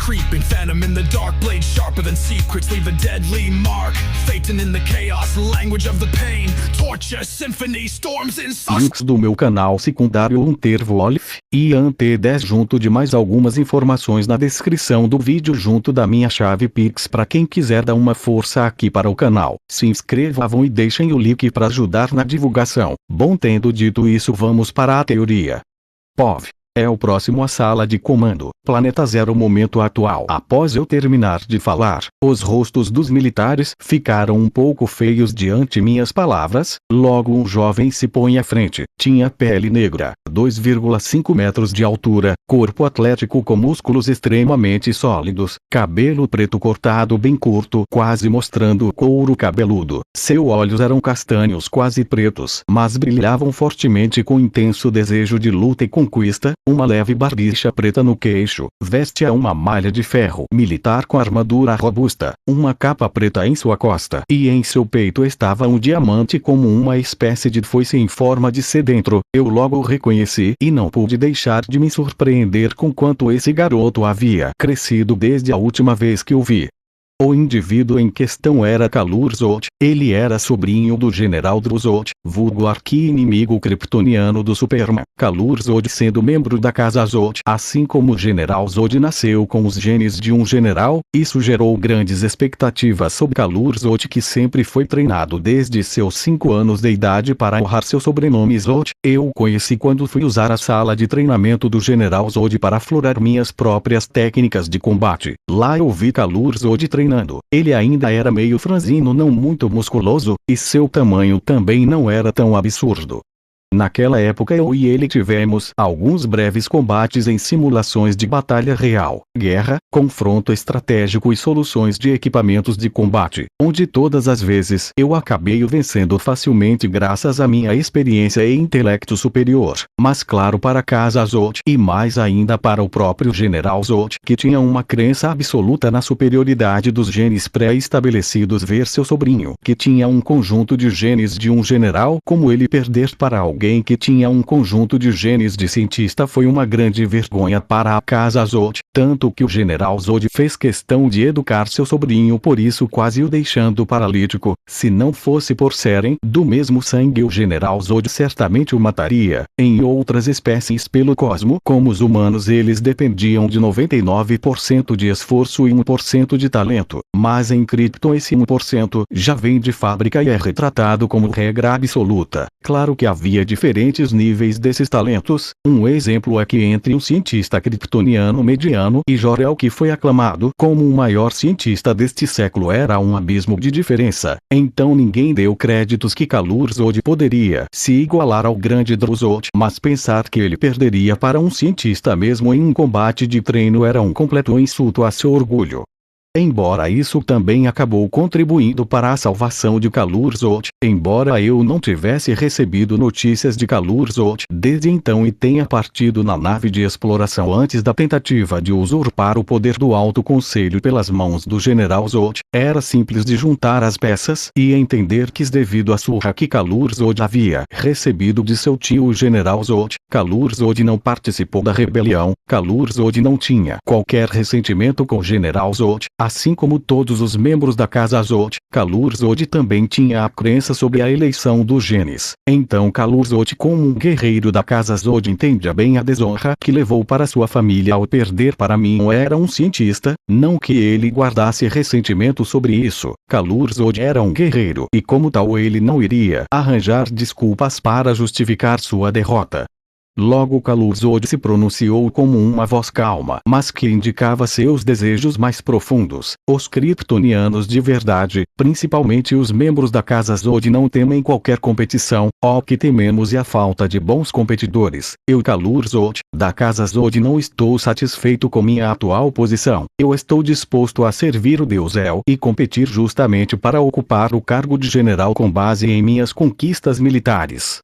creeping, phantom in the dark, blade sharper than secrets, leave a deadly mark. Phaeton in the chaos, language of the pain, torture, symphony, storms inside. Links do meu canal secundário Unterwolf e Ant10 junto de mais algumas informações na descrição do vídeo junto da minha chave Pix para quem quiser dar uma força aqui para o canal. Se inscrevam e deixem o like para ajudar na divulgação. Bom, tendo dito isso, vamos para a teoria. POV é o próximo à sala de comando. Planeta Zero. Momento atual. Após eu terminar de falar, os rostos dos militares ficaram um pouco feios diante minhas palavras. Logo um jovem se põe à frente. Tinha pele negra, 2,5 metros de altura, corpo atlético com músculos extremamente sólidos, cabelo preto cortado bem curto, quase mostrando o couro cabeludo. Seus olhos eram castanhos quase pretos, mas brilhavam fortemente com intenso desejo de luta e conquista. Uma leve barbicha preta no queixo, vestia uma malha de ferro militar com armadura robusta, uma capa preta em sua costa, e em seu peito estava um diamante como uma espécie de foice em forma de C dentro. Eu logo o reconheci e não pude deixar de me surpreender com quanto esse garoto havia crescido desde a última vez que o vi. O indivíduo em questão era Kal'ur Zoot. Ele era sobrinho do General Druzot, vulgo arqui-inimigo kryptoniano do Superman. Kal'ur Zoot, sendo membro da Casa Zoot, assim como o General Zod nasceu com os genes de um general, isso gerou grandes expectativas sobre Kal'ur Zoot, que sempre foi treinado desde seus 5 anos de idade para honrar seu sobrenome Zoot. Eu o conheci quando fui usar a sala de treinamento do General Zod para aflorar minhas próprias técnicas de combate. Lá eu vi Kal'ur Zoot treinando. Ele ainda era meio franzino, não muito musculoso, e seu tamanho também não era tão absurdo. Naquela época eu e ele tivemos alguns breves combates em simulações de batalha real, guerra, confronto estratégico e soluções de equipamentos de combate, onde todas as vezes eu acabei o vencendo facilmente graças à minha experiência e intelecto superior. Mas claro, para a Casa Zoot e mais ainda para o próprio General Zod, que tinha uma crença absoluta na superioridade dos genes pré-estabelecidos, ver seu sobrinho, que tinha um conjunto de genes de um general como ele, perder para alguém que tinha um conjunto de genes de cientista foi uma grande vergonha para a Casa Zoot, tanto que o General Zod fez questão de educar seu sobrinho, por isso quase o deixando paralítico. Se não fosse por serem do mesmo sangue, o General Zod certamente o mataria. Em outras espécies pelo cosmo, como os humanos, eles dependiam de 99% de esforço e 1% de talento, mas em Krypton esse 1% já vem de fábrica e é retratado como regra absoluta. Claro que havia diferentes níveis desses talentos. Um exemplo é que entre um cientista kryptoniano mediano e Jor-El, que foi aclamado como o maior cientista deste século, era um abismo de diferença. Então ninguém deu créditos que Kal'ur Zoot poderia se igualar ao grande Druzot, mas pensar que ele perderia para um cientista mesmo em um combate de treino era um completo insulto a seu orgulho. Embora isso também acabou contribuindo para a salvação de Kal'ur Zoot, embora eu não tivesse recebido notícias de Kal'ur Zoot desde então e tenha partido na nave de exploração antes da tentativa de usurpar o poder do Alto Conselho pelas mãos do General Zod, era simples de juntar as peças e entender que, devido à surra que Kal'ur Zoot havia recebido de seu tio o General Zod, Kal'ur Zoot não participou da rebelião. Kal'ur Zoot não tinha qualquer ressentimento com o General Zod. Assim como todos os membros da Casa Zoot, Kal'ur Zoot também tinha a crença sobre a eleição dos genes. Então Kal'ur Zoot, como um guerreiro da Casa Zoot, entendia bem a desonra que levou para sua família ao perder para mim. Era um cientista, não que ele guardasse ressentimento sobre isso. Kal'ur Zoot era um guerreiro e como tal ele não iria arranjar desculpas para justificar sua derrota. Logo Kal'ur Zoot se pronunciou como uma voz calma, mas que indicava seus desejos mais profundos. Os kryptonianos de verdade, principalmente os membros da Casa Zoot, não temem qualquer competição. O que tememos é a falta de bons competidores. Eu, Kal'ur Zoot, da Casa Zoot, não estou satisfeito com minha atual posição. Eu estou disposto a servir o Deus El e competir justamente para ocupar o cargo de general com base em minhas conquistas militares.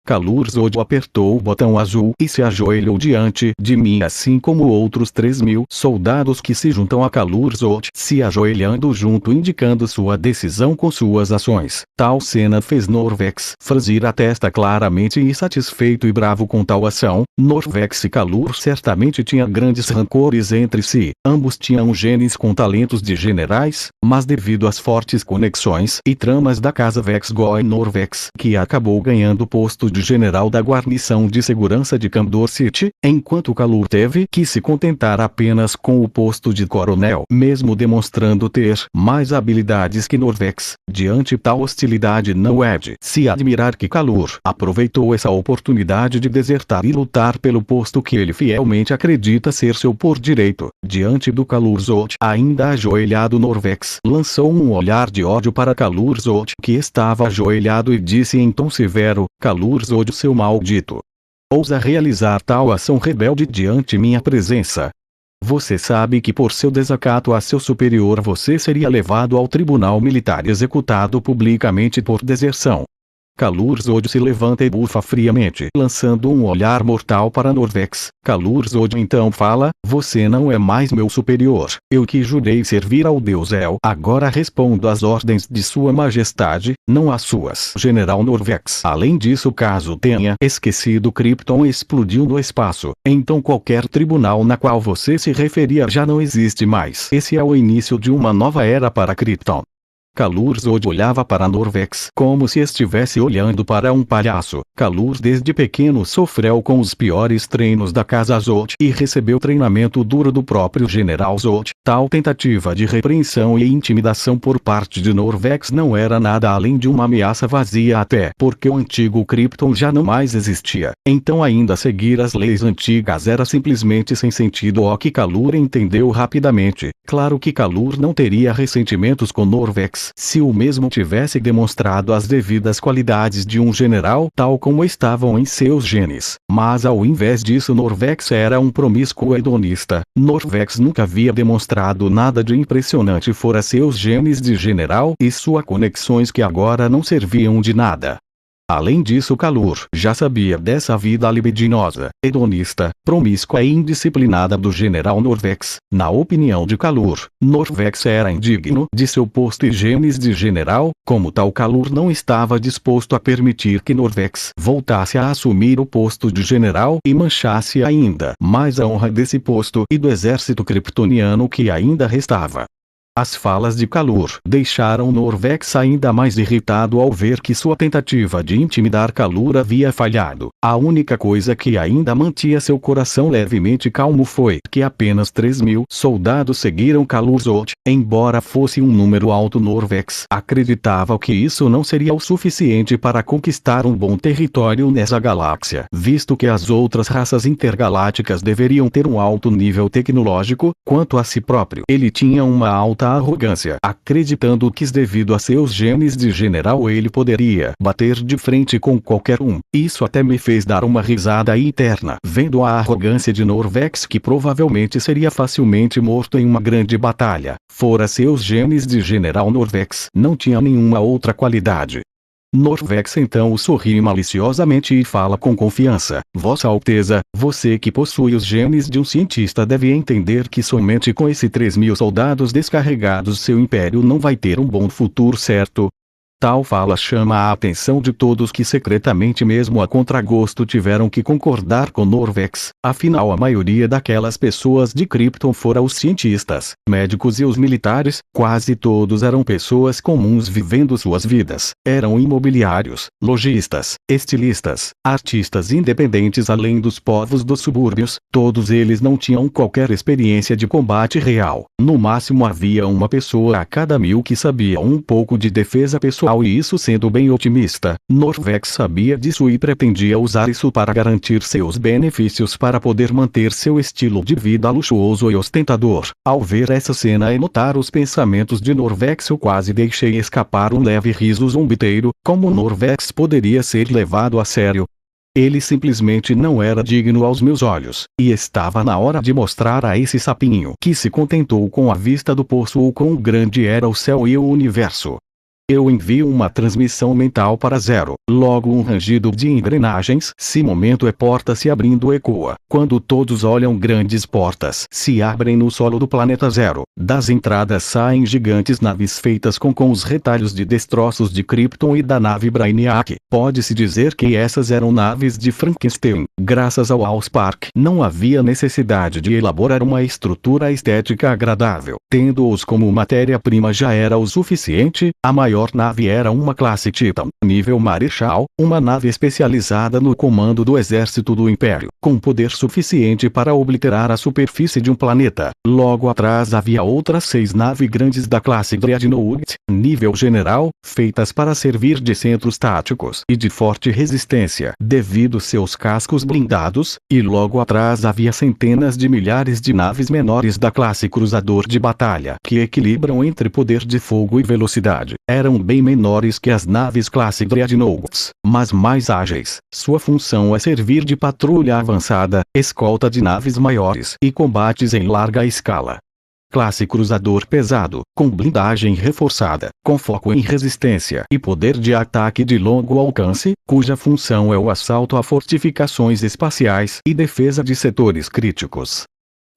Kalur-Zod apertou o botão azul e se ajoelhou diante de mim, assim como outros 3.000 soldados que se juntam a Kalur-Zod se ajoelhando junto, indicando sua decisão com suas ações. Tal cena fez Norvex franzir a testa claramente insatisfeito e bravo com tal ação. Norvex e Kalur certamente tinham grandes rancores entre si. Ambos tinham genes com talentos de generais, mas devido às fortes conexões e tramas da casa Vex-Goe Norvex, que acabou ganhando o posto de general da guarnição de segurança de Kandor City, enquanto Kalur teve que se contentar apenas com o posto de coronel, mesmo demonstrando ter mais habilidades que Norvex. Diante tal hostilidade, não é de se admirar que Kalur aproveitou essa oportunidade de desertar e lutar pelo posto que ele fielmente acredita ser seu por direito. Diante do Kalur-Zod ainda ajoelhado, Norvex lançou um olhar de ódio para Kalur-Zod, que estava ajoelhado, e disse em tom severo: Kalur-Zod, seu maldito, ousa realizar tal ação rebelde diante minha presença? Você sabe que por seu desacato a seu superior você seria levado ao tribunal militar e executado publicamente por deserção. Kalur-Zod se levanta e bufa friamente, lançando um olhar mortal para Norvex. Kalur-Zod então fala: você não é mais meu superior. Eu que jurei servir ao deus El, agora respondo às ordens de sua majestade, não às suas. General Norvex. Além disso, caso tenha esquecido, Krypton explodiu no espaço. Então qualquer tribunal na qual você se referia já não existe mais. Esse é o início de uma nova era para Krypton. Kalur-Zod olhava para Norvex como se estivesse olhando para um palhaço. Kalur desde pequeno sofreu com os piores treinos da casa Zod e recebeu treinamento duro do próprio General Zod. Tal tentativa de repreensão e intimidação por parte de Norvex não era nada além de uma ameaça vazia, até porque o antigo Krypton já não mais existia. Então ainda seguir as leis antigas era simplesmente sem sentido, o que Kalur entendeu rapidamente. Claro que Kalur não teria ressentimentos com Norvex se o mesmo tivesse demonstrado as devidas qualidades de um general, tal como estavam em seus genes. Mas ao invés disso, Norvex era um promíscuo hedonista. Norvex nunca havia demonstrado nada de impressionante fora seus genes de general e suas conexões, que agora não serviam de nada. Além disso, Kalur já sabia dessa vida libidinosa, hedonista, promíscua e indisciplinada do general Norvex. Na opinião de Kalur, Norvex era indigno de seu posto e genes de general. Como tal, Kalur não estava disposto a permitir que Norvex voltasse a assumir o posto de general e manchasse ainda mais a honra desse posto e do exército kryptoniano que ainda restava. As falas de Kalur deixaram Norvex ainda mais irritado ao ver que sua tentativa de intimidar Kalur havia falhado. A única coisa que ainda mantinha seu coração levemente calmo foi que apenas 3.000 soldados seguiram Kalur-Zod. Embora fosse um número alto, Norvex acreditava que isso não seria o suficiente para conquistar um bom território nessa galáxia, visto que as outras raças intergalácticas deveriam ter um alto nível tecnológico. Quanto a si próprio, ele tinha uma alta arrogância, acreditando que devido a seus genes de general ele poderia bater de frente com qualquer um. Isso até me fez dar uma risada interna, vendo a arrogância de Norvex, que provavelmente seria facilmente morto em uma grande batalha. Fora seus genes de general, Norvex não tinha nenhuma outra qualidade. Norvex então sorri maliciosamente e fala com confiança: Vossa Alteza, você que possui os genes de um cientista deve entender que somente com esses 3.000 soldados descarregados seu império não vai ter um bom futuro, certo? Tal fala chama a atenção de todos, que secretamente, mesmo a contragosto, tiveram que concordar com Norvex. Afinal, a maioria daquelas pessoas de Krypton, fora os cientistas, médicos e os militares, quase todos eram pessoas comuns vivendo suas vidas. Eram imobiliários, lojistas, estilistas, artistas independentes, além dos povos dos subúrbios. Todos eles não tinham qualquer experiência de combate real. No máximo havia uma pessoa a cada 1.000 que sabia um pouco de defesa pessoal, e isso sendo bem otimista. Norvex sabia disso e pretendia usar isso para garantir seus benefícios para poder manter seu estilo de vida luxuoso e ostentador. Ao ver essa cena e notar os pensamentos de Norvex, eu quase deixei escapar um leve riso zombeteiro. Como Norvex poderia ser levado a sério? Ele simplesmente não era digno aos meus olhos, e estava na hora de mostrar a esse sapinho que se contentou com a vista do poço o quão grande era o céu e o universo. Eu envio uma transmissão mental para Zero. Logo um rangido de engrenagens. Se momento é porta se abrindo ecoa. Quando todos olham grandes portas se abrem no solo do planeta Zero. Das entradas saem gigantes naves feitas com os retalhos de destroços de Krypton e da nave Brainiac. Pode-se dizer que essas eram naves de Frankenstein. Graças ao Allspark não havia necessidade de elaborar uma estrutura estética agradável. Tendo-os como matéria-prima já era o suficiente. A maior nave era uma classe Titan, nível Marechal, uma nave especializada no comando do exército do Império, com poder suficiente para obliterar a superfície de um planeta. Logo atrás havia outras 6 naves grandes da classe Dreadnought, nível General, feitas para servir de centros táticos e de forte resistência, devido seus cascos blindados, e logo atrás havia centenas de milhares de naves menores da classe Cruzador de Batalha, que equilibram entre poder de fogo e velocidade. Eram bem menores que as naves classe Dreadnoughts, mas mais ágeis. Sua função é servir de patrulha avançada, escolta de naves maiores e combates em larga escala. Classe Cruzador Pesado, com blindagem reforçada, com foco em resistência e poder de ataque de longo alcance, cuja função é o assalto a fortificações espaciais e defesa de setores críticos.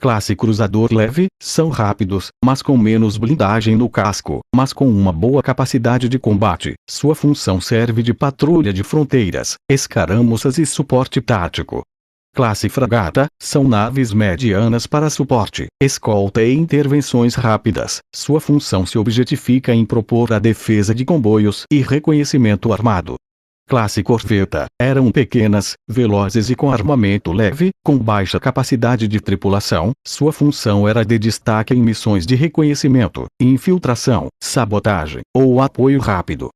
Classe Cruzador Leve, são rápidos, mas com menos blindagem no casco, mas com uma boa capacidade de combate. Sua função serve de patrulha de fronteiras, escaramuças e suporte tático. Classe Fragata, são naves medianas para suporte, escolta e intervenções rápidas. Sua função se objetifica em propor a defesa de comboios e reconhecimento armado. Classe Corveta, eram pequenas, velozes e com armamento leve, com baixa capacidade de tripulação. Sua função era de destaque em missões de reconhecimento, infiltração, sabotagem ou apoio rápido.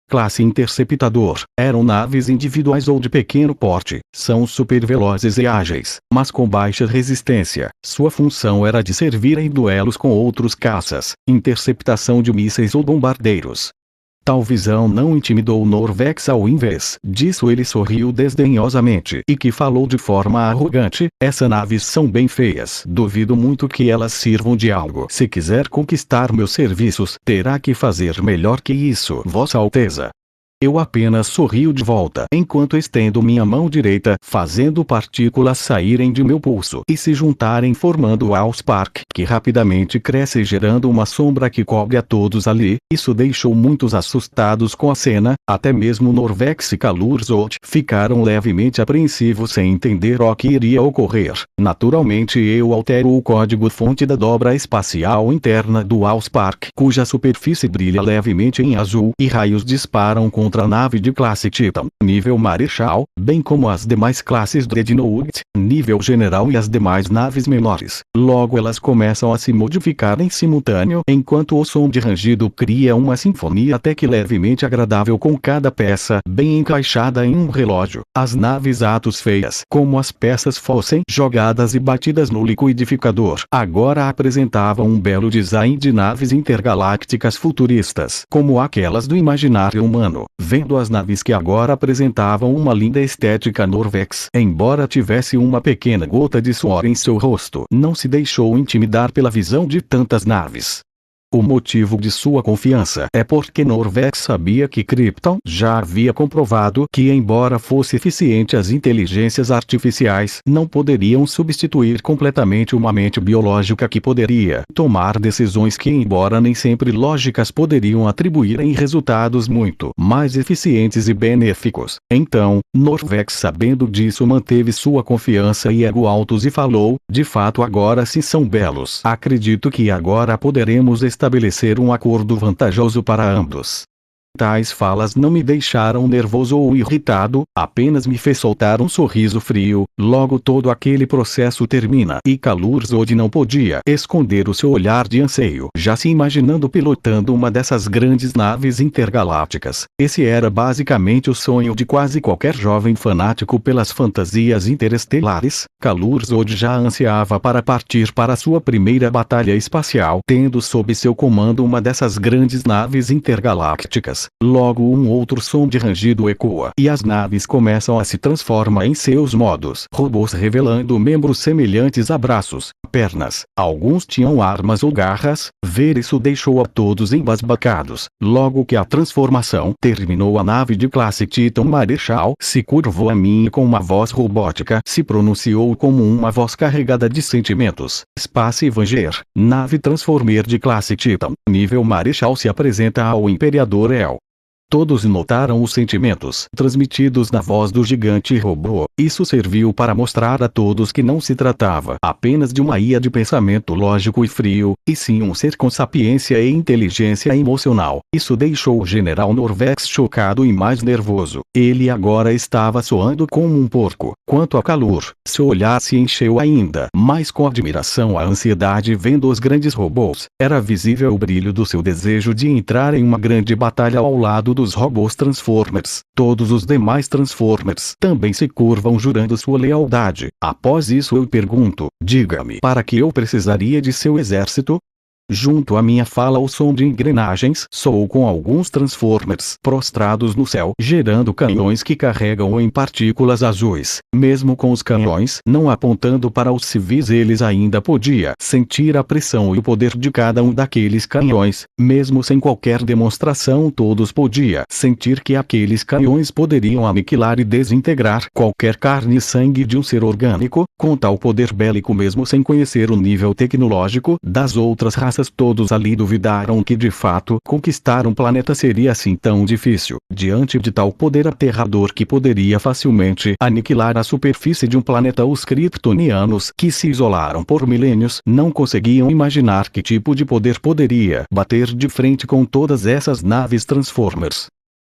Classe Interceptador, eram naves individuais ou de pequeno porte, são supervelozes e ágeis, mas com baixa resistência. Sua função era de servir em duelos com outros caças, interceptação de mísseis ou bombardeiros. Tal visão não intimidou Norvex. Ao invés disso ele sorriu desdenhosamente e que falou de forma arrogante: essas naves são bem feias. Duvido muito que elas sirvam de algo. Se quiser conquistar meus serviços, terá que fazer melhor que isso, Vossa Alteza. Eu apenas sorrio de volta enquanto estendo minha mão direita, fazendo partículas saírem de meu pulso e se juntarem formando o Allspark, que rapidamente cresce gerando uma sombra que cobre a todos ali. Isso deixou muitos assustados com a cena, até mesmo Norvex e Kalurzot ficaram levemente apreensivos sem entender o que iria ocorrer. Naturalmente eu altero o código-fonte da dobra espacial interna do Allspark, cuja superfície brilha levemente em azul e raios disparam contra a nave de classe Titan, nível Marechal, bem como as demais classes Dreadnought, nível General e as demais naves menores. Logo elas começam a se modificar em simultâneo, enquanto o som de rangido cria uma sinfonia até que levemente agradável com cada peça bem encaixada em um relógio. As naves atos feias, como as peças fossem jogadas e batidas no liquidificador, agora apresentavam um belo design de naves intergalácticas futuristas, como aquelas do imaginário humano. Vendo as naves que agora apresentavam uma linda estética, Norvex, embora tivesse uma pequena gota de suor em seu rosto, não se deixou intimidar pela visão de tantas naves. O motivo de sua confiança é porque Norvex sabia que Krypton já havia comprovado que, embora fosse eficiente, as inteligências artificiais não poderiam substituir completamente uma mente biológica que poderia tomar decisões que, embora nem sempre lógicas, poderiam atribuir em resultados muito mais eficientes e benéficos. Então, Norvex, sabendo disso, manteve sua confiança e ego altos e falou: de fato agora sim são belos. Acredito que agora poderemos estabelecer um acordo vantajoso para ambos. Tais falas não me deixaram nervoso ou irritado, apenas me fez soltar um sorriso frio. Logo todo aquele processo termina e Kalurzot não podia esconder o seu olhar de anseio, já se imaginando pilotando uma dessas grandes naves intergalácticas. Esse era basicamente o sonho de quase qualquer jovem fanático pelas fantasias interestelares. Kalurzot já ansiava para partir para sua primeira batalha espacial, tendo sob seu comando uma dessas grandes naves intergalácticas. Logo um outro som de rangido ecoa e as naves começam a se transformar em seus modos robôs, revelando membros semelhantes a braços, pernas, alguns tinham armas ou garras. Ver isso deixou a todos embasbacados. Logo que a transformação terminou, a nave de classe Titan Marechal se curvou a mim e com uma voz robótica se pronunciou como uma voz carregada de sentimentos. Space Avenger, nave Transformer de classe Titan, nível Marechal, se apresenta ao Imperador El. Todos notaram os sentimentos transmitidos na voz do gigante robô. Isso serviu para mostrar a todos que não se tratava apenas de uma IA de pensamento lógico e frio, e sim um ser com sapiência e inteligência emocional. Isso deixou o General Norvex chocado e mais nervoso. Ele agora estava soando como um porco. Quanto a calor, seu olhar se encheu ainda mais com admiração. A ansiedade vendo os grandes robôs. Era visível o brilho do seu desejo de entrar em uma grande batalha ao lado dos robôs Transformers. Todos os demais Transformers também se curvam jurando sua lealdade. Após isso eu pergunto, diga-me, para que eu precisaria de seu exército? Junto à minha fala o som de engrenagens soou com alguns Transformers prostrados no céu, gerando canhões que carregam em partículas azuis. Mesmo com os canhões não apontando para os civis, eles ainda podia sentir a pressão e o poder de cada um daqueles canhões. Mesmo sem qualquer demonstração, todos podiam sentir que aqueles canhões poderiam aniquilar e desintegrar qualquer carne e sangue de um ser orgânico. Com tal poder bélico, mesmo sem conhecer o nível tecnológico das outras raças, todos ali duvidaram que de fato conquistar um planeta seria assim tão difícil. Diante de tal poder aterrador que poderia facilmente aniquilar a superfície de um planeta, os kryptonianos, que se isolaram por milênios, não conseguiam imaginar que tipo de poder poderia bater de frente com todas essas naves Transformers.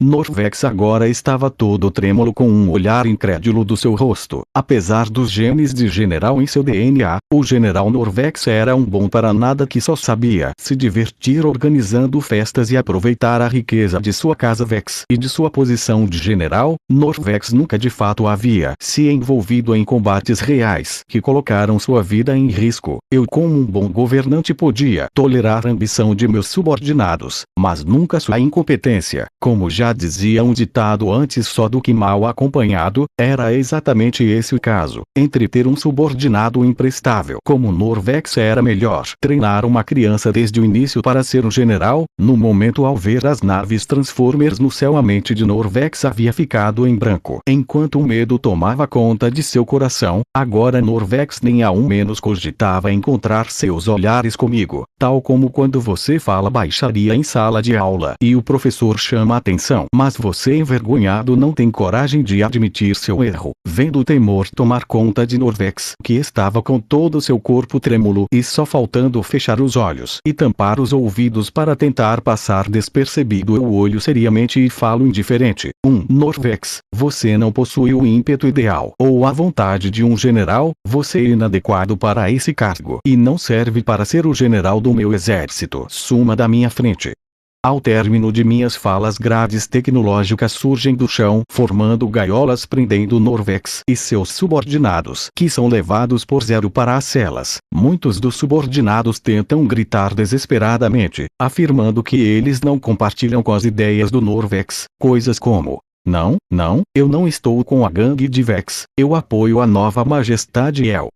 Norvex agora estava todo trêmulo, com um olhar incrédulo do seu rosto. Apesar dos genes de general em seu DNA, o general Norvex era um bom para nada que só sabia se divertir organizando festas e aproveitar a riqueza de sua casa Vex e de sua posição de general. Norvex nunca de fato havia se envolvido em combates reais que colocaram sua vida em risco. Eu, como um bom governante, podia tolerar a ambição de meus subordinados, mas nunca sua incompetência. Como já dizia um ditado antes, só do que mal acompanhado. Era exatamente esse o caso. Entre ter um subordinado imprestável como Norvex, era melhor treinar uma criança desde o início para ser um general. No momento, ao ver as naves Transformers no céu, a mente de Norvex havia ficado em branco. Enquanto o medo tomava conta de seu coração, agora Norvex nem ao menos cogitava encontrar seus olhares comigo. Tal como quando você fala baixaria em sala de aula e o professor chama a atenção, mas você, envergonhado, não tem coragem de admitir seu erro. Vendo o temor tomar conta de Norvex, que estava com todo seu corpo trêmulo e só faltando fechar os olhos e tampar os ouvidos para tentar passar despercebido, eu olho seriamente e falo indiferente. Norvex, você não possui o ímpeto ideal ou a vontade de um general. Você é inadequado para esse cargo e não serve para ser o general do meu exército. Suma da minha frente. Ao término de minhas falas, grades tecnológicas surgem do chão, formando gaiolas prendendo Norvex e seus subordinados, que são levados por Zero para as celas. Muitos dos subordinados tentam gritar desesperadamente, afirmando que eles não compartilham com as ideias do Norvex, coisas como: não, eu não estou com a gangue de Vex, eu apoio a nova Majestade El.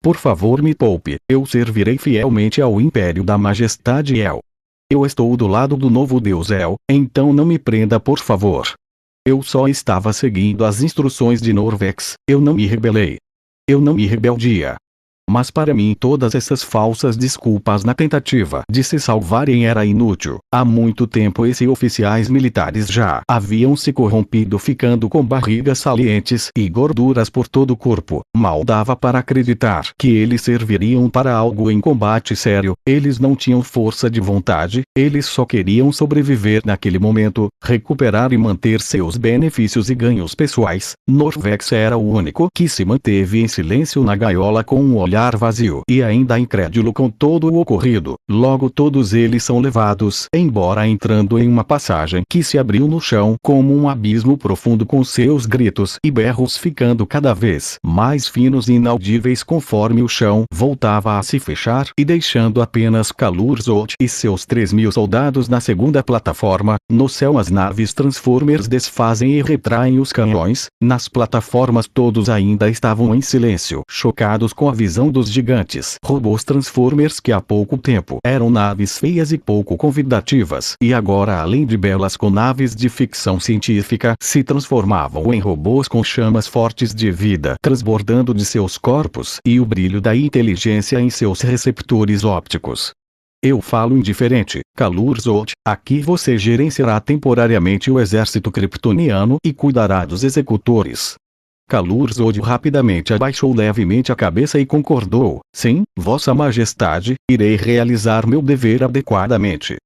Por favor, me poupe, eu servirei fielmente ao Império da Majestade El. Eu estou do lado do novo Deus El, então não me prenda, por favor. Eu só estava seguindo as instruções de Norvex, eu não me rebelei. Eu não me rebeldia. Mas para mim todas essas falsas desculpas na tentativa de se salvarem era inútil. Há muito tempo esses oficiais militares já haviam se corrompido, ficando com barrigas salientes e gorduras por todo o corpo. Mal dava para acreditar que eles serviriam para algo em combate sério. Eles não tinham força de vontade, eles só queriam sobreviver naquele momento, recuperar e manter seus benefícios e ganhos pessoais. Norvex era o único que se manteve em silêncio na gaiola, com um olhar vazio e ainda incrédulo com todo o ocorrido. Logo todos eles são levados embora, entrando em uma passagem que se abriu no chão como um abismo profundo, com seus gritos e berros ficando cada vez mais finos e inaudíveis conforme o chão voltava a se fechar, e deixando apenas Kalur-Zod e seus 3.000 soldados na segunda plataforma. No céu as naves Transformers desfazem e retraem os canhões. Nas plataformas todos ainda estavam em silêncio, chocados com a visão expansão dos gigantes robôs Transformers que há pouco tempo eram naves feias e pouco convidativas e agora, além de belas com naves de ficção científica, se transformavam em robôs com chamas fortes de vida transbordando de seus corpos e o brilho da inteligência em seus receptores ópticos. Eu falo indiferente, Kalur-Zod, aqui você gerenciará temporariamente o exército kryptoniano e cuidará dos executores. Kalur-Zod rapidamente abaixou levemente a cabeça e concordou, sim, Vossa Majestade, irei realizar meu dever adequadamente.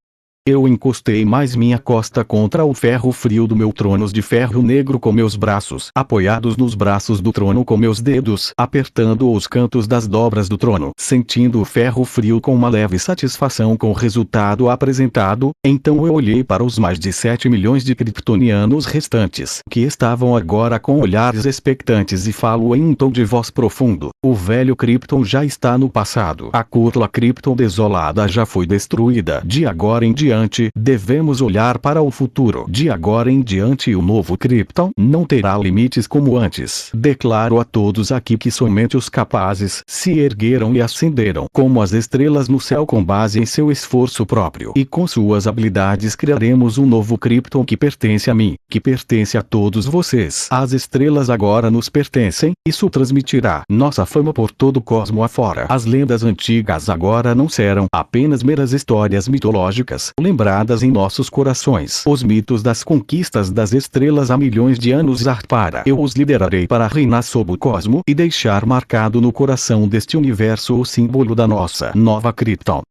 Eu encostei mais minha costa contra o ferro frio do meu trono de ferro negro com meus braços apoiados nos braços do trono com meus dedos apertando os cantos das dobras do trono, sentindo o ferro frio com uma leve satisfação com o resultado apresentado. Então eu olhei para os mais de 7 milhões de kryptonianos restantes, que estavam agora com olhares expectantes e falo em um tom de voz profundo, o velho Krypton já está no passado. A Kurla Krypton desolada já foi destruída. De agora em diante, devemos olhar para o futuro. De agora em diante o novo Krypton não terá limites como antes. Declaro a todos aqui que somente os capazes se ergueram e ascenderam como as estrelas no céu com base em seu esforço próprio. E com suas habilidades criaremos um novo Krypton que pertence a mim, que pertence a todos vocês. As estrelas agora nos pertencem, isso transmitirá nossa fama por todo o cosmo afora. As lendas antigas agora não serão apenas meras histórias mitológicas lembradas em nossos corações. Os mitos das conquistas das estrelas há milhões de anos para eu os liderarei para reinar sobre o cosmo e deixar marcado no coração deste universo o símbolo da nossa nova Krypton.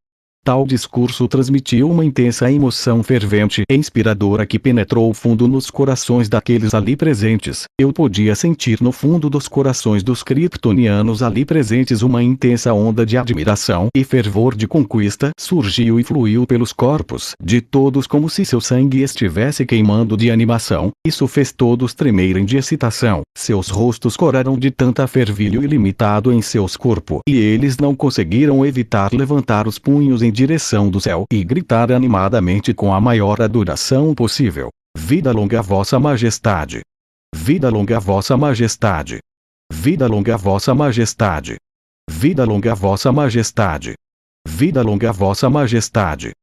Tal discurso transmitiu uma intensa emoção fervente e inspiradora que penetrou fundo nos corações daqueles ali presentes. Eu podia sentir no fundo dos corações dos kryptonianos ali presentes uma intensa onda de admiração e fervor de conquista surgiu e fluiu pelos corpos de todos como se seu sangue estivesse queimando de animação. Isso fez todos tremerem de excitação. Seus rostos coraram de tanta fervilho ilimitado em seus corpos e eles não conseguiram evitar levantar os punhos em direção do céu e gritar animadamente com a maior adoração possível. Vida longa Vossa Majestade! Vida longa Vossa Majestade! Vida longa Vossa Majestade! Vida longa Vossa Majestade! Vida longa Vossa Majestade!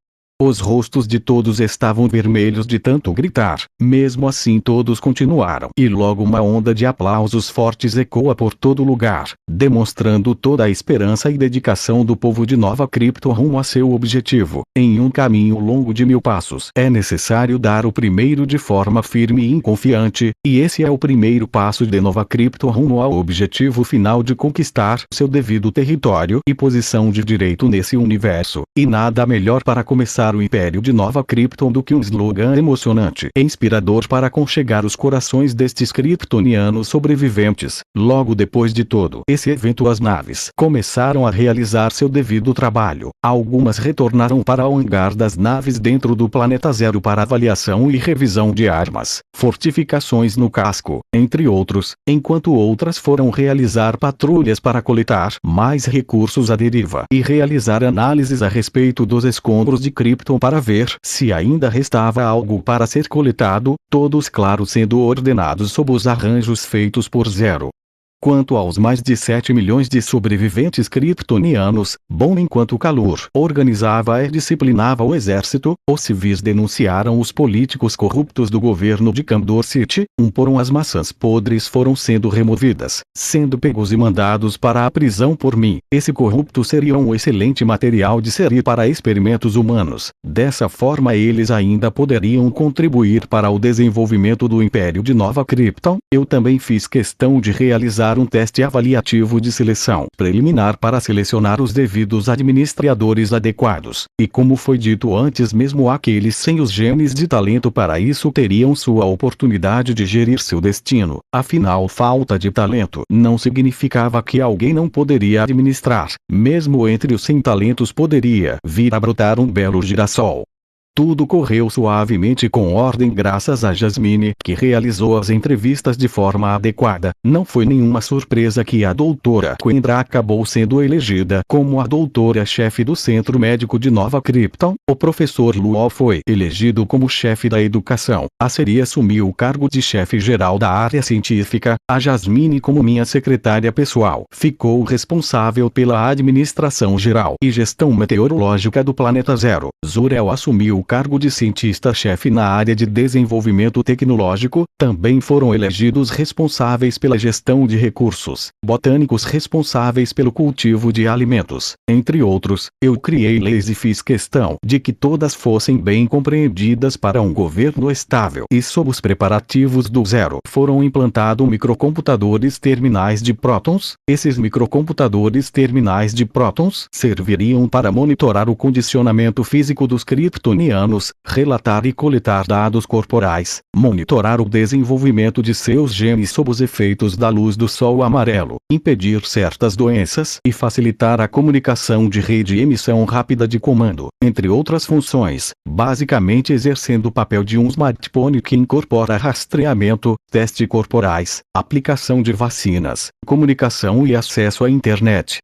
Os rostos de todos estavam vermelhos de tanto gritar, mesmo assim todos continuaram. E logo uma onda de aplausos fortes ecoa por todo lugar, demonstrando toda a esperança e dedicação do povo de Nova Krypton rumo a seu objetivo. Em um caminho longo de 1000 passos, é necessário dar o primeiro de forma firme e inconfiante, e esse é o primeiro passo de Nova Krypton rumo ao objetivo final de conquistar seu devido território e posição de direito nesse universo. E nada melhor para começar o Império de Nova Krypton do que um slogan emocionante e inspirador para aconchegar os corações destes kryptonianos sobreviventes. Logo depois de todo esse evento, as naves começaram a realizar seu devido trabalho. Algumas retornaram para o hangar das naves dentro do Planeta Zero para avaliação e revisão de armas, fortificações no casco, entre outros, enquanto outras foram realizar patrulhas para coletar mais recursos à deriva e realizar análises a respeito dos escombros de Krypton para ver se ainda restava algo para ser coletado, todos claro sendo ordenados sob os arranjos feitos por Zero. Quanto aos mais de 7 milhões de sobreviventes kryptonianos, bom, enquanto Kalur organizava e disciplinava o exército, os civis denunciaram os políticos corruptos do governo de Kandor City. Um por um as maçãs podres foram sendo removidas, sendo pegos e mandados para a prisão por mim. Esse corrupto seria um excelente material de série para experimentos humanos. Dessa forma eles ainda poderiam contribuir para o desenvolvimento do Império de Nova Krypton. Eu também fiz questão de realizar um teste avaliativo de seleção preliminar para selecionar os devidos administradores adequados, e como foi dito antes, mesmo aqueles sem os genes de talento para isso teriam sua oportunidade de gerir seu destino. Afinal, falta de talento não significava que alguém não poderia administrar. Mesmo entre os sem talentos poderia vir a brotar um belo girassol. Tudo correu suavemente com ordem graças a Jasmine, que realizou as entrevistas de forma adequada. Não foi nenhuma surpresa que a doutora Kendra acabou sendo elegida como a doutora-chefe do Centro Médico de Nova Krypton. O professor Luo foi elegido como chefe da educação. A Seri assumiu o cargo de chefe geral da área científica. A Jasmine, como minha secretária pessoal, ficou responsável pela administração geral e gestão meteorológica do Planeta Zero. Zor-El assumiu o cargo de cientista-chefe na área de desenvolvimento tecnológico. Também foram elegidos responsáveis pela gestão de recursos, botânicos responsáveis pelo cultivo de alimentos, entre outros. Eu criei leis e fiz questão de que todas fossem bem compreendidas para um governo estável. E sob os preparativos do Zero, foram implantados microcomputadores terminais de prótons. Esses microcomputadores terminais de prótons serviriam para monitorar o condicionamento físico dos kryptonianos, relatar e coletar dados corporais, monitorar o desenvolvimento de seus genes sob os efeitos da luz do sol amarelo, impedir certas doenças e facilitar a comunicação de rede e emissão rápida de comando, entre outras funções, basicamente exercendo o papel de um smartphone que incorpora rastreamento, teste corporais, aplicação de vacinas, comunicação e acesso à internet.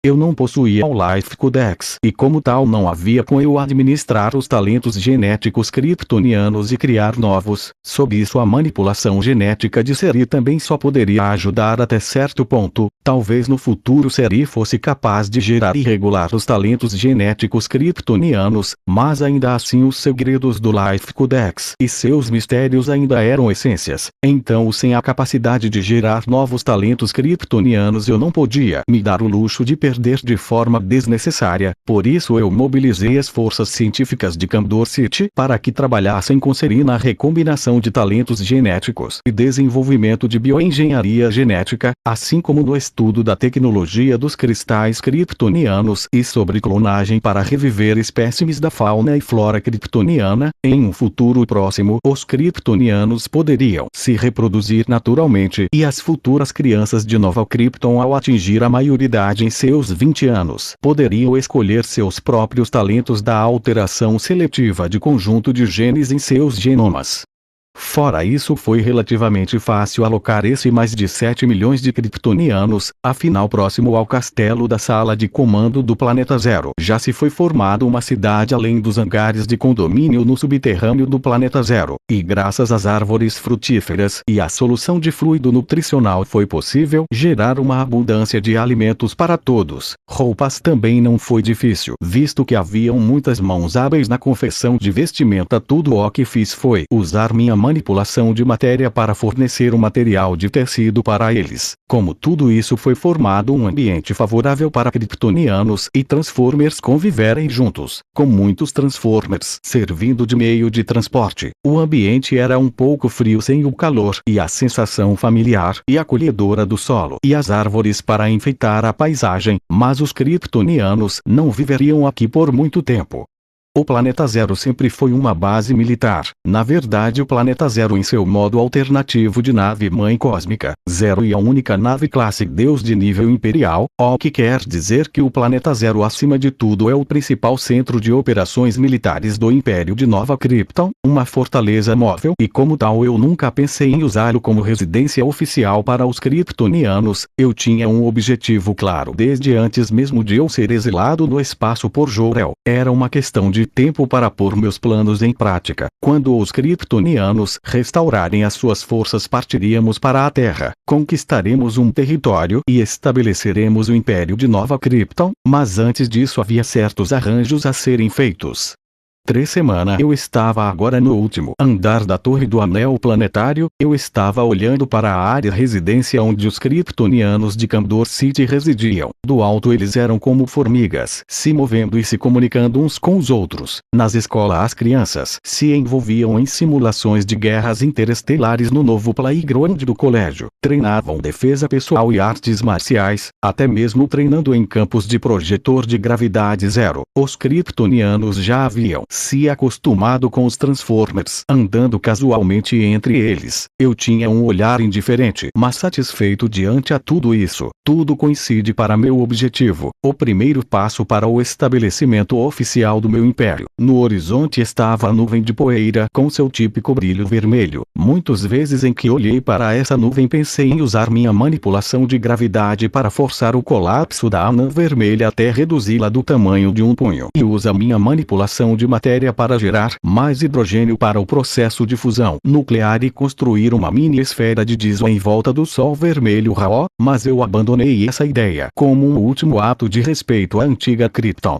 Eu não possuía o Life Codex e como tal não havia como eu administrar os talentos genéticos kryptonianos e criar novos. Sob isso a manipulação genética de Seri também só poderia ajudar até certo ponto. Talvez no futuro Seri fosse capaz de gerar e regular os talentos genéticos kryptonianos, mas ainda assim os segredos do Life Codex e seus mistérios ainda eram essências. Então sem a capacidade de gerar novos talentos kryptonianos eu não podia me dar o luxo de perder de forma desnecessária. Por isso eu mobilizei as forças científicas de Kandor City para que trabalhassem com Seri na recombinação de talentos genéticos e desenvolvimento de bioengenharia genética, assim como no estudo da tecnologia dos cristais kryptonianos e sobre clonagem para reviver espécimes da fauna e flora kryptoniana. Em um futuro próximo, os kryptonianos poderiam se reproduzir naturalmente e as futuras crianças de Nova Krypton, ao atingir a maioridade em seus 20 anos, poderiam escolher seus próprios talentos da alteração seletiva de conjunto de genes em seus genomas. Fora isso, foi relativamente fácil alocar esse mais de 7 milhões de kryptonianos, afinal próximo ao castelo da sala de comando do Planeta Zero já se foi formada uma cidade além dos hangares de condomínio no subterrâneo do Planeta Zero, e graças às árvores frutíferas e à solução de fluido nutricional foi possível gerar uma abundância de alimentos para todos. Roupas também não foi difícil, visto que haviam muitas mãos hábeis na confecção de vestimenta. Tudo o que fiz foi usar minha manipulação de matéria para fornecer o material de tecido para eles. Como tudo isso foi formado um ambiente favorável para kryptonianos e Transformers conviverem juntos, com muitos Transformers servindo de meio de transporte. O ambiente era um pouco frio sem o calor e a sensação familiar e acolhedora do solo e as árvores para enfeitar a paisagem, mas os kryptonianos não viveriam aqui por muito tempo. O Planeta Zero sempre foi uma base militar. Na verdade, o Planeta Zero em seu modo alternativo de nave-mãe cósmica, Zero, e a única nave classe Deus de nível imperial, o que quer dizer que o Planeta Zero acima de tudo é o principal centro de operações militares do Império de Nova Krypton, uma fortaleza móvel, e como tal eu nunca pensei em usá-lo como residência oficial para os kryptonianos. Eu tinha um objetivo claro desde antes mesmo de eu ser exilado no espaço por Jor-El. Era uma questão de tempo para pôr meus planos em prática. Quando os kryptonianos restaurarem as suas forças, partiríamos para a Terra, conquistaremos um território e estabeleceremos o Império de Nova Krypton, mas antes disso havia certos arranjos a serem feitos. 3 semanas eu estava agora no último andar da torre do anel planetário. Eu estava olhando para a área residência onde os kryptonianos de Kandor City residiam. Do alto eles eram como formigas, se movendo e se comunicando uns com os outros. Nas escolas as crianças se envolviam em simulações de guerras interestelares no novo playground do colégio. Treinavam defesa pessoal e artes marciais, até mesmo treinando em campos de projetor de gravidade zero. Os kryptonianos já haviam se acostumado com os Transformers andando casualmente entre eles. Eu tinha um olhar indiferente, mas satisfeito diante a tudo isso. Tudo coincide para meu objetivo, o primeiro passo para o estabelecimento oficial do meu império. No horizonte estava a nuvem de poeira com seu típico brilho vermelho. Muitas vezes em que olhei para essa nuvem pensei em usar minha manipulação de gravidade para forçar o colapso da anã vermelha até reduzi-la do tamanho de um punho. E usa minha manipulação de matéria para gerar mais hidrogênio para o processo de fusão nuclear e construir uma mini esfera de diesel em volta do Sol vermelho Ra-O, mas eu abandonei essa ideia como um último ato de respeito à antiga Krypton.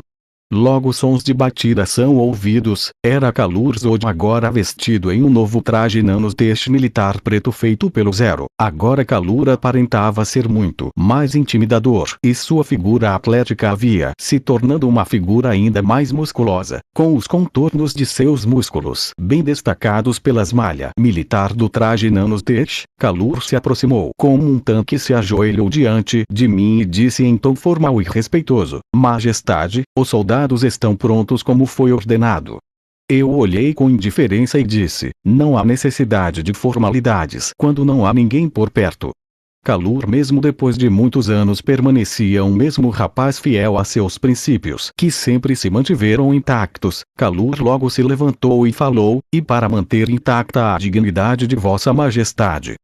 Logo sons de batida são ouvidos. Era Kalur Zod agora vestido em um novo traje nanoteste militar preto feito pelo Zero. Agora Kalur aparentava ser muito mais intimidador e sua figura atlética havia se tornando uma figura ainda mais musculosa, com os contornos de seus músculos bem destacados pelas malhas militar do traje nanoteste. Kalur se aproximou como um tanque, se ajoelhou diante de mim e disse em tom formal e respeitoso: Majestade, os soldados estão prontos como foi ordenado. Eu olhei com indiferença e disse: não há necessidade de formalidades quando não há ninguém por perto. Kalur, mesmo depois de muitos anos, permanecia um mesmo rapaz fiel a seus princípios, que sempre se mantiveram intactos. Kalur logo se levantou e falou: e para manter intacta a dignidade de Vossa Majestade.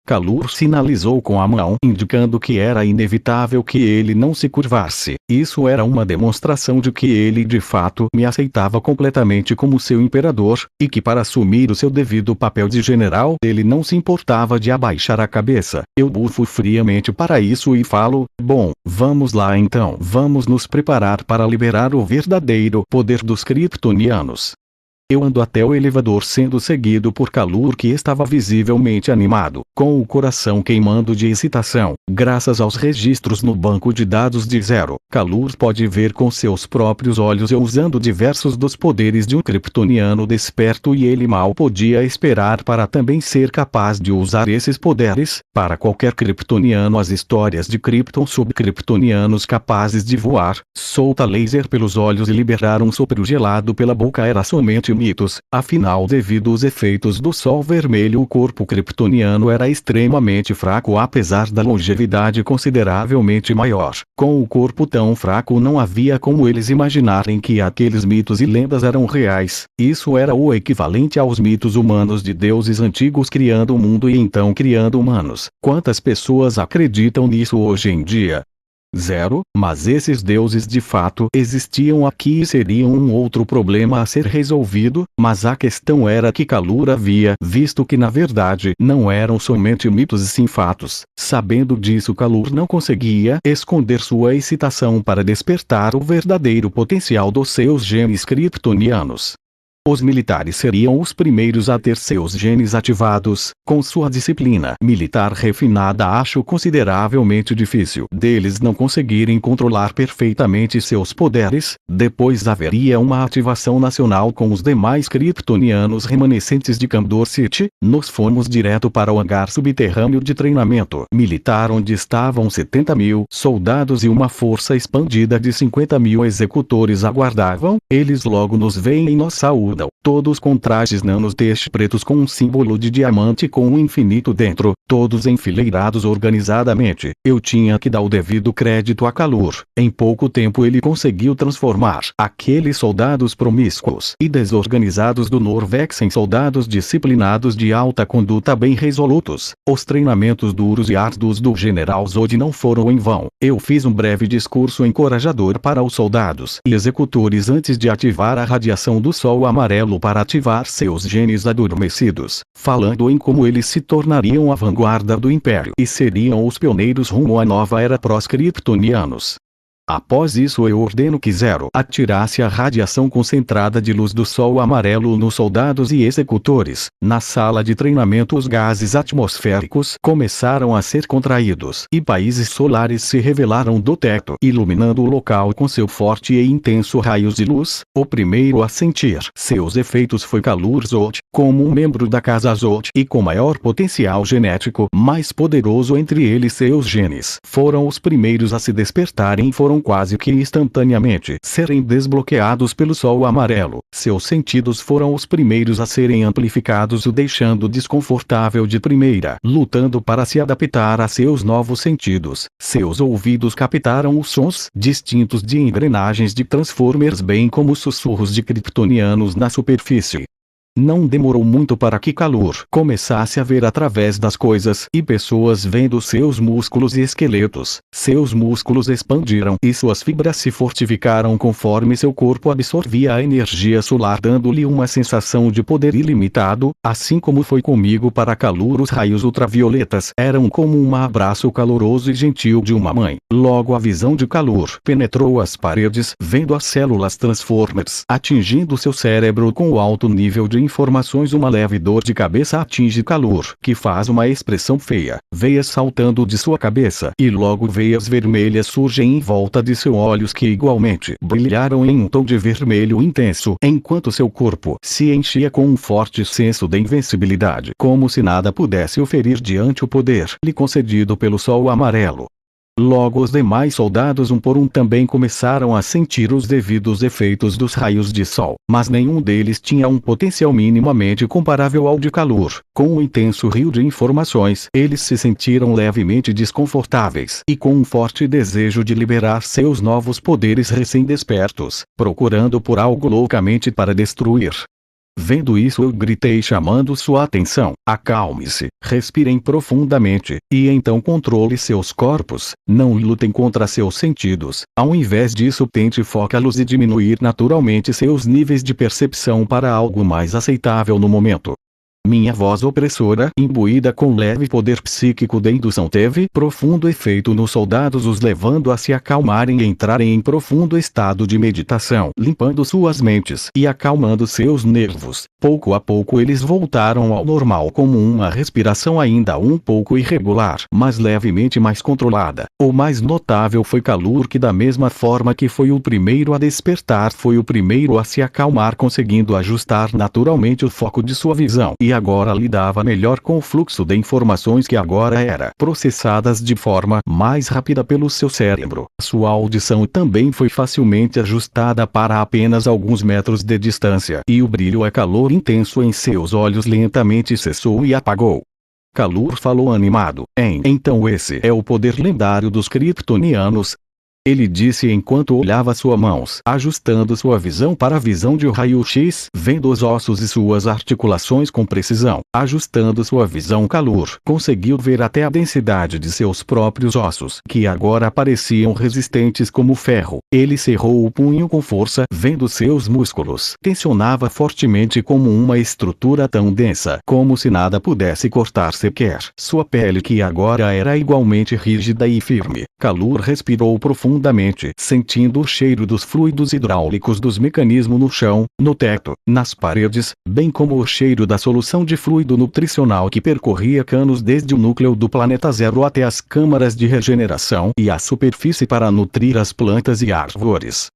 Kalur sinalizou com a mão, indicando que era inevitável que ele não se curvasse. Isso era uma demonstração de que ele de fato me aceitava completamente como seu imperador, e que para assumir o seu devido papel de general ele não se importava de abaixar a cabeça. Eu bufo friamente para isso e falo: bom, vamos lá então. Vamos nos preparar para liberar o verdadeiro poder dos kryptonianos. Eu ando até o elevador sendo seguido por Kalur, que estava visivelmente animado, com o coração queimando de excitação. Graças aos registros no banco de dados de Zero, Kalur pode ver com seus próprios olhos eu usando diversos dos poderes de um kryptoniano desperto, e ele mal podia esperar para também ser capaz de usar esses poderes. Para qualquer kryptoniano, as histórias de Krypton sobre kryptonianos capazes de voar, soltar laser pelos olhos e liberar um sopro gelado pela boca era somente mitos. Afinal, devido aos efeitos do Sol vermelho, o corpo kryptoniano era extremamente fraco, apesar da longevidade consideravelmente maior. Com o corpo tão fraco, não havia como eles imaginarem que aqueles mitos e lendas eram reais. Isso era o equivalente aos mitos humanos de deuses antigos criando o mundo e então criando humanos. Quantas pessoas acreditam nisso hoje em dia? Zero, mas esses deuses de fato existiam aqui e seriam um outro problema a ser resolvido, mas a questão era que Kalur havia visto que na verdade não eram somente mitos e sim fatos. Sabendo disso, Kalur não conseguia esconder sua excitação para despertar o verdadeiro potencial dos seus genes kryptonianos. Os militares seriam os primeiros a ter seus genes ativados. Com sua disciplina militar refinada, acho consideravelmente difícil deles não conseguirem controlar perfeitamente seus poderes. Depois haveria uma ativação nacional com os demais kryptonianos remanescentes de Kandor City. Nós fomos direto para o hangar subterrâneo de treinamento militar, onde estavam 70.000 soldados e uma força expandida de 50.000 executores aguardavam. Eles logo nos veem e nos saúdam, todos com trajes nanoteste pretos com um símbolo de diamante com um infinito dentro, todos enfileirados organizadamente. Eu tinha que dar o devido crédito a Kalur. Em pouco tempo ele conseguiu transformar aqueles soldados promíscuos e desorganizados do Norvex em soldados disciplinados de alta conduta bem resolutos. Os treinamentos duros e árduos do General Zod não foram em vão. Eu fiz um breve discurso encorajador para os soldados e executores antes de ativar a radiação do Sol amarelo para ativar seus genes adormecidos, falando em como eles se tornariam a vanguarda do Império e seriam os pioneiros rumo à nova era prós-kryptonianos. Após isso eu ordeno que Zero atirasse a radiação concentrada de luz do Sol amarelo nos soldados e executores. Na sala de treinamento os gases atmosféricos começaram a ser contraídos e países solares se revelaram do teto, iluminando o local com seu forte e intenso raios de luz. O primeiro a sentir seus efeitos foi Kalur Zod, como um membro da Casa Zod e com maior potencial genético, mais poderoso entre eles seus genes. Foram os primeiros a se despertarem e foram quase que instantaneamente serem desbloqueados pelo sol amarelo. Seus sentidos foram os primeiros a serem amplificados, o deixando desconfortável de primeira, lutando para se adaptar a seus novos sentidos. Seus ouvidos captaram os sons distintos de engrenagens de Transformers, bem como sussurros de kryptonianos na superfície. Não demorou muito para que Kalur começasse a ver através das coisas e pessoas, vendo seus músculos e esqueletos. Seus músculos expandiram e suas fibras se fortificaram conforme seu corpo absorvia a energia solar, dando-lhe uma sensação de poder ilimitado, assim como foi comigo para Kalur. Os raios ultravioletas eram como um abraço caloroso e gentil de uma mãe. Logo a visão de Kalur penetrou as paredes, vendo as células Transformers atingindo seu cérebro com o alto nível de informações. Uma leve dor de cabeça atinge Kalur, que faz uma expressão feia, veias saltando de sua cabeça, e logo veias vermelhas surgem em volta de seus olhos, que igualmente brilharam em um tom de vermelho intenso, enquanto seu corpo se enchia com um forte senso de invencibilidade, como se nada pudesse o ferir diante o poder lhe concedido pelo sol amarelo. Logo os demais soldados, um por um, também começaram a sentir os devidos efeitos dos raios de sol, mas nenhum deles tinha um potencial minimamente comparável ao de Kalur. Com um intenso rio de informações, eles se sentiram levemente desconfortáveis e com um forte desejo de liberar seus novos poderes recém-despertos, procurando por algo loucamente para destruir. Vendo isso, eu gritei, chamando sua atenção: acalme-se, respirem profundamente, e então controle seus corpos, não lutem contra seus sentidos. Ao invés disso, tente focá-los e diminuir naturalmente seus níveis de percepção para algo mais aceitável no momento. Minha voz opressora, imbuída com leve poder psíquico de indução, teve profundo efeito nos soldados, os levando a se acalmarem e entrarem em profundo estado de meditação, limpando suas mentes e acalmando seus nervos. Pouco a pouco eles voltaram ao normal, como uma respiração ainda um pouco irregular, mas levemente mais controlada. O mais notável foi Kalur, que da mesma forma que foi o primeiro a despertar, foi o primeiro a se acalmar, conseguindo ajustar naturalmente o foco de sua visão, e agora lidava melhor com o fluxo de informações que agora era processadas de forma mais rápida pelo seu cérebro. Sua audição também foi facilmente ajustada para apenas alguns metros de distância, e o brilho a calor intenso em seus olhos lentamente cessou e apagou. Kalur falou animado: então esse é o poder lendário dos kryptonianos? Ele disse enquanto olhava suas mãos, ajustando sua visão para a visão de raio-x, vendo os ossos e suas articulações com precisão. Ajustando sua visão, Kalur conseguiu ver até a densidade de seus próprios ossos, que agora pareciam resistentes como ferro. Ele cerrou o punho com força, vendo seus músculos. Tensionava fortemente como uma estrutura tão densa, como se nada pudesse cortar sequer. Sua pele, que agora era igualmente rígida e firme. Kalur respirou profundamente, sentindo o cheiro dos fluidos hidráulicos dos mecanismos no chão, no teto, nas paredes, bem como o cheiro da solução de fluido nutricional que percorria canos desde o núcleo do planeta Zero até as câmaras de regeneração e a superfície para nutrir as plantas e árvores.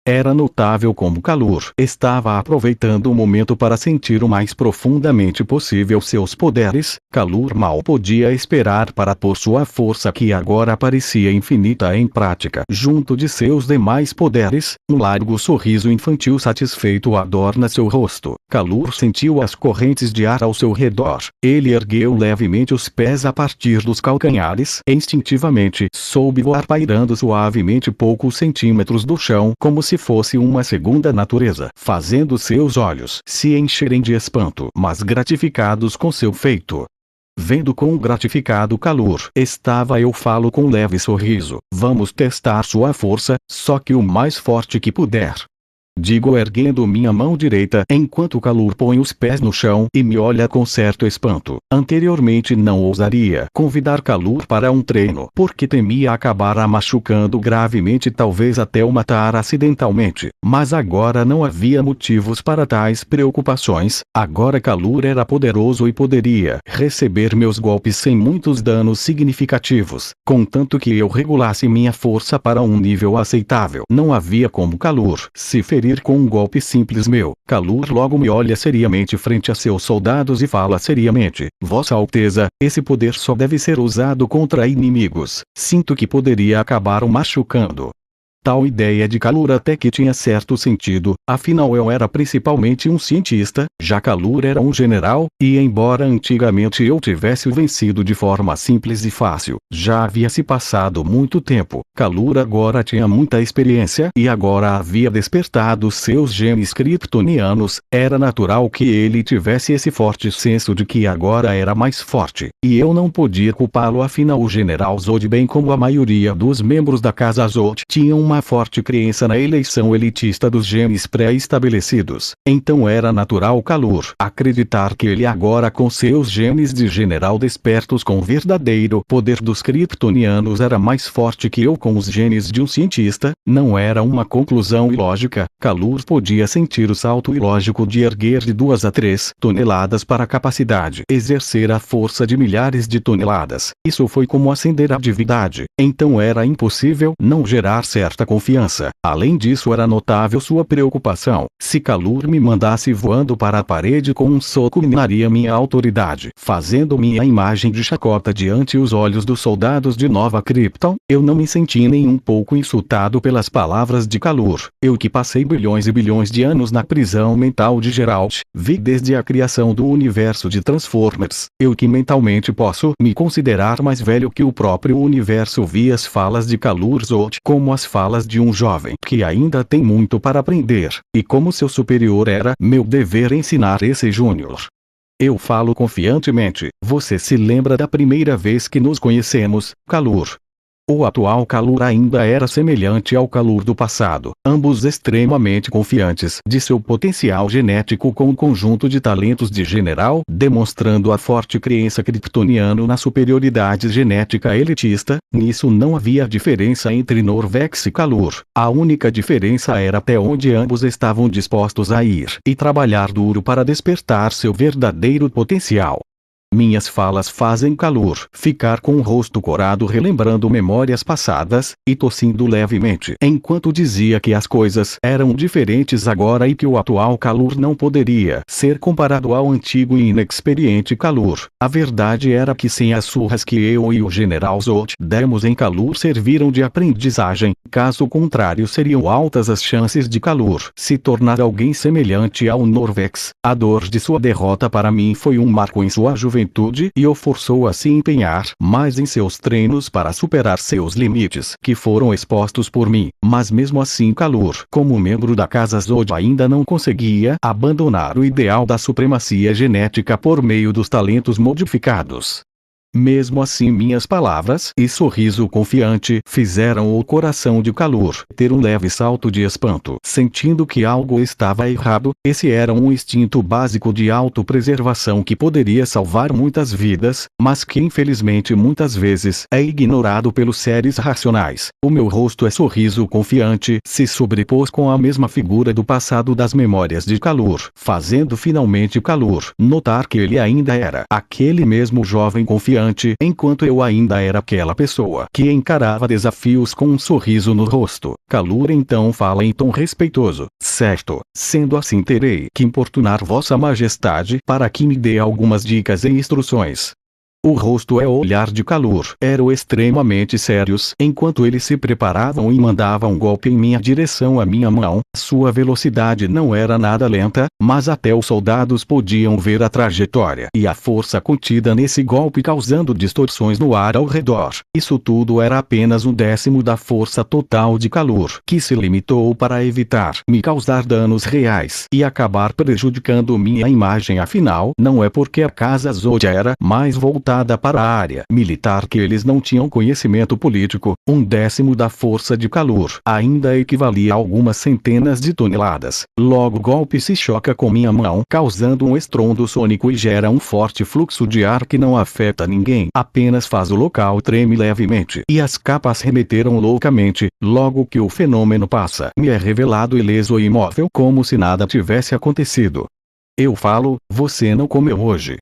Era notável como Kalur estava aproveitando o momento para sentir o mais profundamente possível seus poderes. Kalur mal podia esperar para pôr sua força, que agora parecia infinita, em prática. Junto de seus demais poderes, um largo sorriso infantil satisfeito adorna seu rosto. Kalur sentiu as correntes de ar ao seu redor. Ele ergueu levemente os pés a partir dos calcanhares. Instintivamente, soube voar, pairando suavemente poucos centímetros do chão, como se fosse uma segunda natureza, fazendo seus olhos se encherem de espanto, mas gratificados com seu feito. Vendo quão gratificado Kalur estava, eu falo com leve sorriso: vamos testar sua força, só que o mais forte que puder. Digo erguendo minha mão direita, enquanto Kalur põe os pés no chão e me olha com certo espanto. Anteriormente não ousaria convidar Kalur para um treino, porque temia acabar a machucando gravemente, talvez até o matar acidentalmente. Mas agora não havia motivos para tais preocupações. Agora Kalur era poderoso e poderia receber meus golpes sem muitos danos significativos, contanto que eu regulasse minha força para um nível aceitável. Não havia como Kalur se ferir com um golpe simples meu. Kalur logo me olha seriamente frente a seus soldados e fala seriamente: Vossa Alteza, esse poder só deve ser usado contra inimigos. Sinto que poderia acabar o machucando. Tal ideia de Kalur até que tinha certo sentido, afinal eu era principalmente um cientista, já Kalur era um general, e embora antigamente eu tivesse o vencido de forma simples e fácil, já havia se passado muito tempo. Kalur agora tinha muita experiência e agora havia despertado seus genes kryptonianos, era natural que ele tivesse esse forte senso de que agora era mais forte, e eu não podia culpá-lo, afinal o general Zod, bem como a maioria dos membros da casa Zod, tinham uma forte crença na eleição elitista dos genes pré-estabelecidos. Então era natural Kalur acreditar que ele agora, com seus genes de general despertos com o verdadeiro poder dos kryptonianos, era mais forte que eu com os genes de um cientista. Não era uma conclusão ilógica. Kalur podia sentir o salto ilógico de erguer de 2 a 3 toneladas para a capacidade exercer a força de milhares de toneladas. Isso foi como acender a divindade. Então era impossível não gerar certa confiança. Além disso, era notável sua preocupação. Se Kalur me mandasse voando para a parede com um soco, minaria minha autoridade, fazendo minha imagem de chacota diante os olhos dos soldados de Nova Krypton. Eu não me senti nem um pouco insultado pelas palavras de Kalur. Eu que passei bilhões e bilhões de anos na prisão mental de Geralt, vi desde a criação do universo de Transformers. Eu que mentalmente posso me considerar mais velho que o próprio universo, vi as falas de Kalur Zod como as falas de um jovem que ainda tem muito para aprender, e como seu superior era meu dever ensinar esse júnior. Eu falo confiantemente. Você se lembra da primeira vez que nos conhecemos, Kalur? O atual Kalur ainda era semelhante ao Kalur do passado, ambos extremamente confiantes de seu potencial genético com um conjunto de talentos de general, demonstrando a forte crença kryptoniana na superioridade genética elitista. Nisso não havia diferença entre Norvex e Kalur. A única diferença era até onde ambos estavam dispostos a ir e trabalhar duro para despertar seu verdadeiro potencial. Minhas falas fazem Kalur ficar com o rosto corado, relembrando memórias passadas, e tossindo levemente, enquanto dizia que as coisas eram diferentes agora e que o atual Kalur não poderia ser comparado ao antigo e inexperiente Kalur. A verdade era que sem as surras que eu e o general Zod demos em Kalur serviram de aprendizagem, caso contrário seriam altas as chances de Kalur se tornar alguém semelhante ao Norvex. A dor de sua derrota para mim foi um marco em sua juventude e o forçou a se empenhar mais em seus treinos para superar seus limites que foram expostos por mim. Mas mesmo assim Kalur, como membro da casa Zod, ainda não conseguia abandonar o ideal da supremacia genética por meio dos talentos modificados. Mesmo assim, minhas palavras e sorriso confiante fizeram o coração de Kalur ter um leve salto de espanto, sentindo que algo estava errado. Esse era um instinto básico de autopreservação que poderia salvar muitas vidas, mas que infelizmente muitas vezes é ignorado pelos seres racionais. O meu rosto é sorriso confiante se sobrepôs com a mesma figura do passado das memórias de Kalur, fazendo finalmente Kalur notar que ele ainda era aquele mesmo jovem confiante, enquanto eu ainda era aquela pessoa que encarava desafios com um sorriso no rosto. Kalur então fala em tom respeitoso: certo, sendo assim terei que importunar Vossa Majestade para que me dê algumas dicas e instruções. O rosto e o olhar de Kalur eram extremamente sérios enquanto eles se preparavam e mandavam um golpe em minha direção. A minha mão, sua velocidade não era nada lenta, mas até os soldados podiam ver a trajetória e a força contida nesse golpe, causando distorções no ar ao redor. Isso tudo era apenas 1/10 da força total de Kalur, que se limitou para evitar me causar danos reais e acabar prejudicando minha imagem. Afinal, não é porque a casa Zod era mais voltada para a área militar que eles não tinham conhecimento político. 1/10 da força de Kalur ainda equivalia a algumas centenas de toneladas. Logo o golpe se choca com minha mão, causando um estrondo sônico e gera um forte fluxo de ar que não afeta ninguém, apenas faz o local tremer levemente e as capas remeteram loucamente. Logo que o fenômeno passa, me é revelado ileso e imóvel, como se nada tivesse acontecido. Eu falo: você não comeu hoje.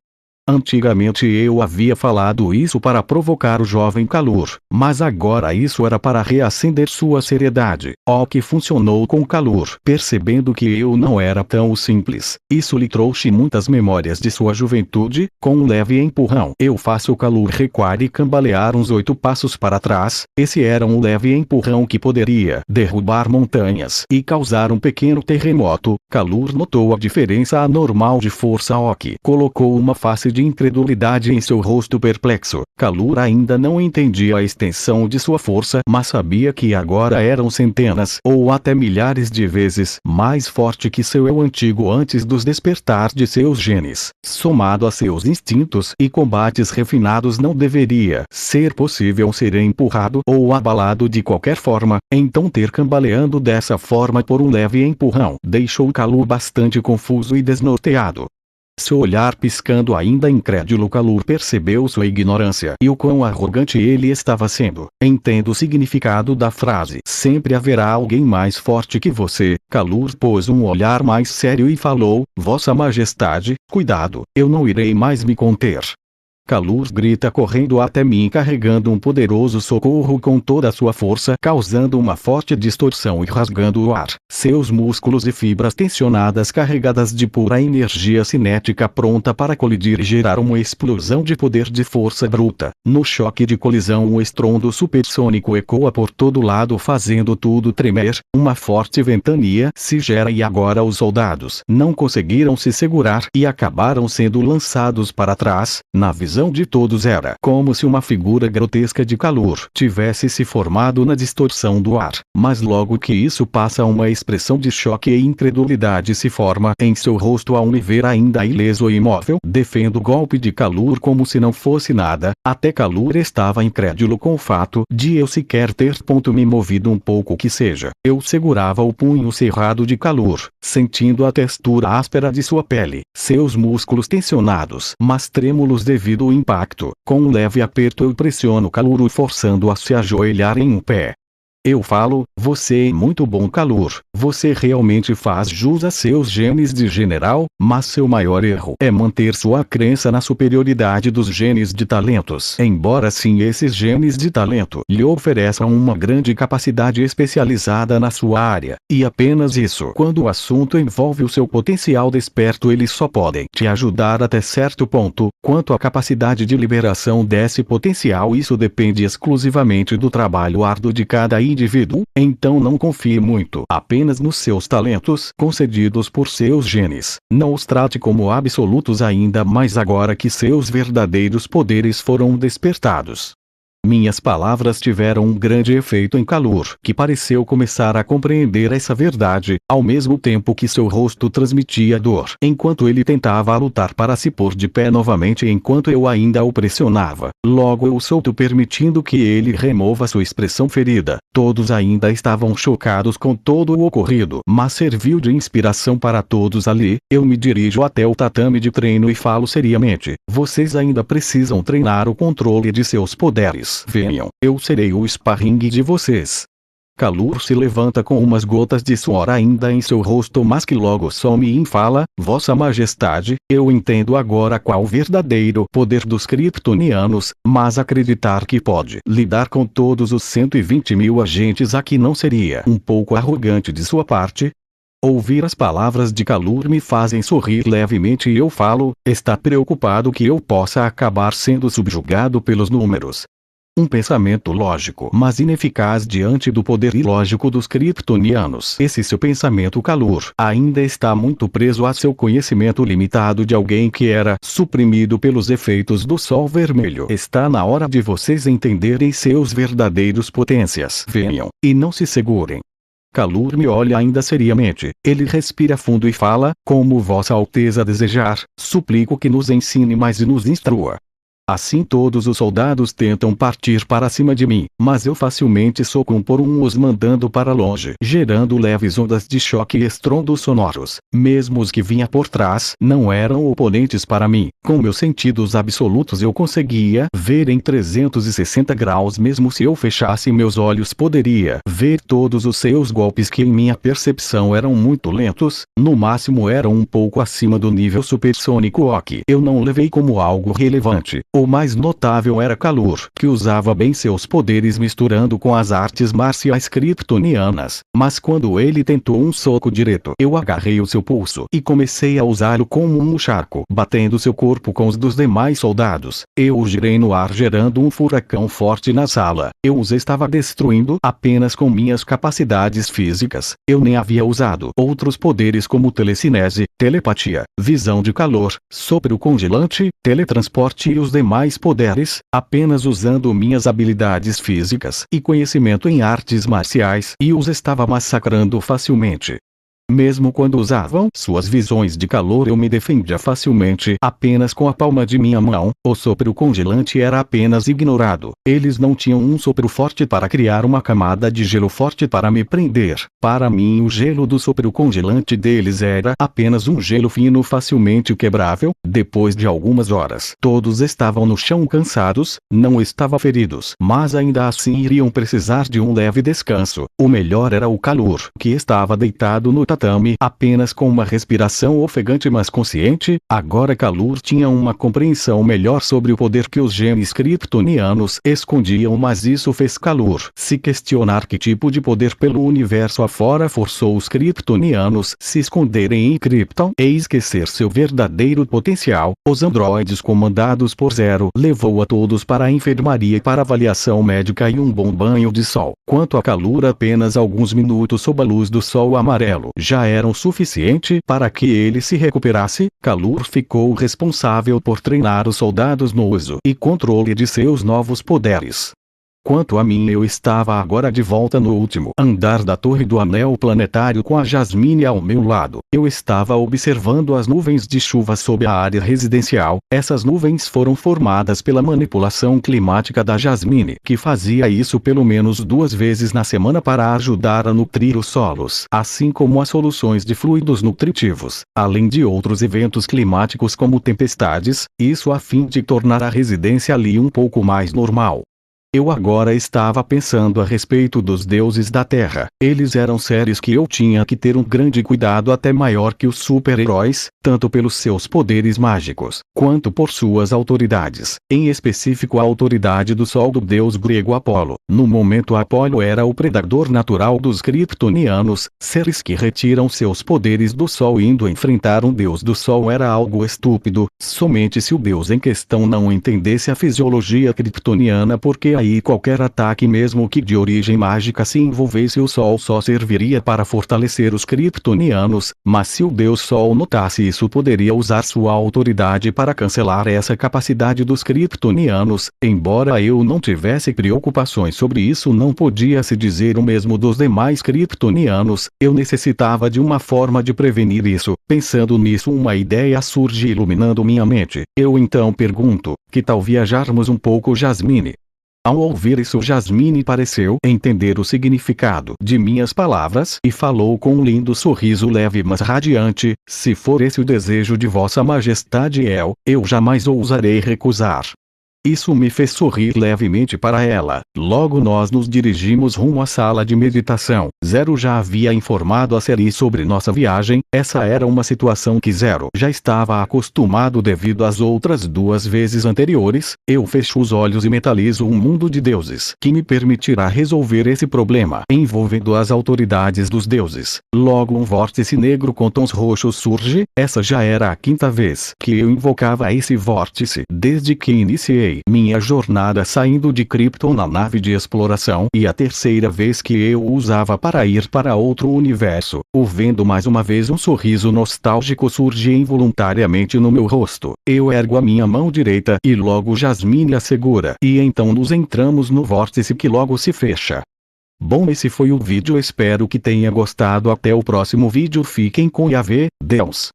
Antigamente eu havia falado isso para provocar o jovem Kalur, mas agora isso era para reacender sua seriedade. O que funcionou com Kalur. Percebendo que eu não era tão simples, isso lhe trouxe muitas memórias de sua juventude. Com um leve empurrão eu faço Kalur recuar e cambalear uns 8 passos para trás. Esse era um leve empurrão que poderia derrubar montanhas e causar um pequeno terremoto. Kalur notou a diferença anormal de força. Ok colocou uma face de incredulidade em seu rosto perplexo. Kalur ainda não entendia a extensão de sua força, mas sabia que agora eram centenas ou até milhares de vezes mais forte que seu eu antigo antes dos despertar de seus genes. Somado a seus instintos e combates refinados, não deveria ser possível ser empurrado ou abalado de qualquer forma. Então ter cambaleando dessa forma por um leve empurrão deixou Kalur bastante confuso e desnorteado. Seu olhar piscando ainda incrédulo, Kalur percebeu sua ignorância e o quão arrogante ele estava sendo. Entendo o significado da frase "sempre haverá alguém mais forte que você". Kalur pôs um olhar mais sério e falou: "Vossa Majestade, cuidado, eu não irei mais me conter". Kalur grita correndo até mim carregando um poderoso socorro com toda a sua força, causando uma forte distorção e rasgando o ar. Seus músculos e fibras tensionadas carregadas de pura energia cinética pronta para colidir e gerar uma explosão de poder de força bruta. No choque de colisão um estrondo supersônico ecoa por todo lado fazendo tudo tremer. Uma forte ventania se gera e agora os soldados não conseguiram se segurar e acabaram sendo lançados para trás. Na visão de todos era como se uma figura grotesca de Kalur tivesse se formado na distorção do ar, mas logo que isso passa uma expressão de choque e incredulidade se forma em seu rosto ao me ver ainda ileso e imóvel. Defendo o golpe de Kalur como se não fosse nada. Até Kalur estava incrédulo com o fato de eu sequer ter me movido um pouco que seja. Eu segurava o punho cerrado de Kalur, sentindo a textura áspera de sua pele, seus músculos tensionados mas trêmulos devido ao impacto. Com um leve aperto eu pressiono Kalur forçando-o a se ajoelhar em um pé. Eu falo: "Você é muito bom, Kalur. Você realmente faz jus a seus genes de general, mas seu maior erro é manter sua crença na superioridade dos genes de talentos. Embora sim esses genes de talento lhe ofereçam uma grande capacidade especializada na sua área, e apenas isso. Quando o assunto envolve o seu potencial desperto eles só podem te ajudar até certo ponto. Quanto à capacidade de liberação desse potencial isso depende exclusivamente do trabalho árduo de cada indivíduo, então não confie muito apenas nos seus talentos concedidos por seus genes. Não os trate como absolutos ainda mais agora que seus verdadeiros poderes foram despertados". Minhas palavras tiveram um grande efeito em Kalur, que pareceu começar a compreender essa verdade, ao mesmo tempo que seu rosto transmitia dor, enquanto ele tentava lutar para se pôr de pé novamente enquanto eu ainda o pressionava. Logo eu solto permitindo que ele remova sua expressão ferida. Todos ainda estavam chocados com todo o ocorrido, mas serviu de inspiração para todos ali. Eu me dirijo até o tatame de treino e falo seriamente: "Vocês ainda precisam treinar o controle de seus poderes. Venham, eu serei o sparring de vocês". Kalur se levanta com umas gotas de suor ainda em seu rosto mas que logo some e fala: "Vossa Majestade, eu entendo agora qual o verdadeiro poder dos kryptonianos, mas acreditar que pode lidar com todos os 120.000 agentes aqui não seria um pouco arrogante de sua parte?" Ouvir as palavras de Kalur me fazem sorrir levemente e eu falo: "Está preocupado que eu possa acabar sendo subjugado pelos números?" Um pensamento lógico mas ineficaz diante do poder ilógico dos kryptonianos. Esse seu pensamento, Kalur, ainda está muito preso a seu conhecimento limitado de alguém que era suprimido pelos efeitos do sol vermelho. Está na hora de vocês entenderem seus verdadeiros potências. Venham, e não se segurem. Kalur me olha ainda seriamente. Ele respira fundo e fala: "Como Vossa Alteza desejar, suplico que nos ensine mais e nos instrua." Assim todos os soldados tentam partir para cima de mim, mas eu facilmente sou por os mandando para longe, gerando leves ondas de choque e estrondos sonoros. Mesmo os que vinha por trás não eram oponentes para mim. Com meus sentidos absolutos eu conseguia ver em 360 graus. Mesmo se eu fechasse meus olhos poderia ver todos os seus golpes, que em minha percepção eram muito lentos, no máximo eram um pouco acima do nível supersônico, o que eu não levei como algo relevante. O mais notável era Kalur, que usava bem seus poderes misturando com as artes marciais kryptonianas, mas quando ele tentou um soco direto, eu agarrei o seu pulso e comecei a usá-lo como um charco, batendo seu corpo com os dos demais soldados. Eu o girei no ar, gerando um furacão forte na sala. Eu os estava destruindo apenas com minhas capacidades físicas. Eu nem havia usado outros poderes como telecinese, telepatia, visão de calor, sopro congelante, teletransporte e os demais poderes, apenas usando minhas habilidades físicas e conhecimento em artes marciais, e os estava massacrando facilmente. Mesmo quando usavam suas visões de calor eu me defendia facilmente apenas com a palma de minha mão. O sopro congelante era apenas ignorado. Eles não tinham um sopro forte para criar uma camada de gelo forte para me prender. Para mim o gelo do sopro congelante deles era apenas um gelo fino facilmente quebrável. Depois de algumas horas todos estavam no chão cansados, não estavam feridos, mas ainda assim iriam precisar de um leve descanso. O melhor era o Kalur, que estava deitado no tatame, apenas com uma respiração ofegante mas consciente. Agora Kalur tinha uma compreensão melhor sobre o poder que os genes kryptonianos escondiam, mas isso fez Kalur se questionar que tipo de poder pelo universo afora forçou os kryptonianos se esconderem em Krypton e esquecer seu verdadeiro potencial. Os androides comandados por Zero levou a todos para a enfermaria para avaliação médica e um bom banho de sol. Quanto a Kalur, apenas alguns minutos sob a luz do sol amarelo já eram suficiente para que ele se recuperasse. Kalur ficou responsável por treinar os soldados no uso e controle de seus novos poderes. Quanto a mim, eu estava agora de volta no último andar da torre do anel planetário com a Jasmine ao meu lado. Eu estava observando as nuvens de chuva sob a área residencial. Essas nuvens foram formadas pela manipulação climática da Jasmine, que fazia isso pelo menos 2 vezes na semana para ajudar a nutrir os solos, assim como as soluções de fluidos nutritivos, além de outros eventos climáticos como tempestades, isso a fim de tornar a residência ali um pouco mais normal. Eu agora estava pensando a respeito dos deuses da Terra. Eles eram seres que eu tinha que ter um grande cuidado, até maior que os super-heróis, tanto pelos seus poderes mágicos, quanto por suas autoridades. Em específico a autoridade do Sol do deus grego Apolo. No momento Apolo era o predador natural dos kryptonianos, seres que retiram seus poderes do Sol indo enfrentar um deus do Sol era algo estúpido, somente se o deus em questão não entendesse a fisiologia kryptoniana, porque aí qualquer ataque, mesmo que de origem mágica, se envolvesse o Sol, só serviria para fortalecer os kryptonianos, mas se o deus Sol notasse isso, poderia usar sua autoridade para cancelar essa capacidade dos kryptonianos. Embora eu não tivesse preocupações sobre isso, não podia se dizer o mesmo dos demais kryptonianos. Eu necessitava de uma forma de prevenir isso. Pensando nisso, uma ideia surge iluminando minha mente. Eu então pergunto: que tal viajarmos um pouco, Jasmine? Ao ouvir isso, Jasmine pareceu entender o significado de minhas palavras e falou com um lindo sorriso leve mas radiante: se for esse o desejo de Vossa Majestade, eu jamais ousarei recusar. Isso me fez sorrir levemente para ela. Logo nós nos dirigimos rumo à sala de meditação. Zero já havia informado a Seri sobre nossa viagem. Essa era uma situação que Zero já estava acostumado devido às outras 2 vezes anteriores. Eu fecho os olhos e mentalizo um mundo de deuses que me permitirá resolver esse problema envolvendo as autoridades dos deuses. Logo um vórtice negro com tons roxos surge. Essa já era a 5ª vez que eu invocava esse vórtice desde que iniciei minha jornada saindo de Krypton na nave de exploração, e a 3ª vez que eu o usava para ir para outro universo. Vendo mais uma vez um sorriso nostálgico surge involuntariamente no meu rosto. Eu ergo a minha mão direita e logo Jasmine a segura, e então nos entramos no vórtice que logo se fecha. Bom, esse foi o vídeo, espero que tenha gostado. Até o próximo vídeo, fiquem com Yahvé, Deus.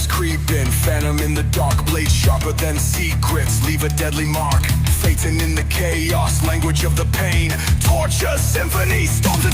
shadows creeping, phantom in the dark, blade sharper than secrets, leave a deadly mark. Phaeton in the chaos, language of the pain, torture symphony, storms